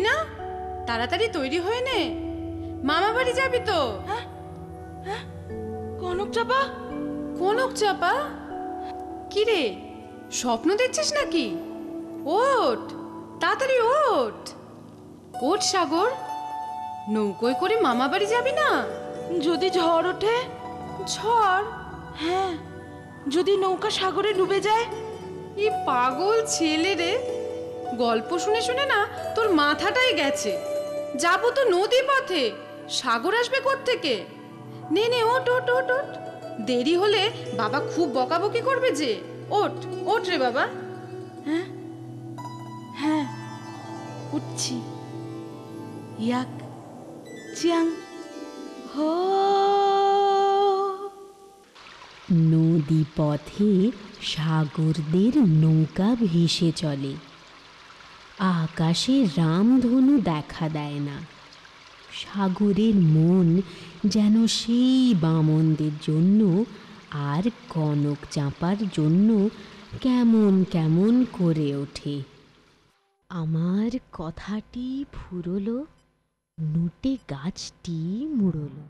না? তাড়াতাড়ি তৈরি হয়ে নে, মামা বাড়ি যাবি তো। কনক চাপা, কনক চাপা, কি রে স্বপ্ন দেখছিস নাকি? ওঠ, তাড়াতাড়ি ওঠ। ওঠ সাগর, নৌকোয় করে মামা বাড়ি যাবি না? যদি ঝড় ওঠে? ঝড়? হ্যাঁ, যদি নৌকা সাগরে ডুবে যায়? এই পাগল ছেলে রে, গল্প শুনে শুনে না তোর মাথাটাই গেছে। যাবো তো নদী পথে, সাগর আসবে কোত্থেকে? নে নে, ওঠ ওঠ ওঠ ওঠ, দেরি হলে বাবা খুব বকাবকি করবে যে। ওঠ ওঠ রে বাবা। হ্যাঁ হ্যাঁ, উঠছি। ইয়াক চিয়াং হো। নদী পথে সাগরদের নৌকা ভেসে চলে। আকাশে রামধনু দেখা দেয় না। সাগরের মন যেন সেই বামনদের জন্য আর কনক চাঁপার জন্য কেমন কেমন করে ওঠে। আমার কথাটি ফুরলো, নুটে গাছটি মুড়লো।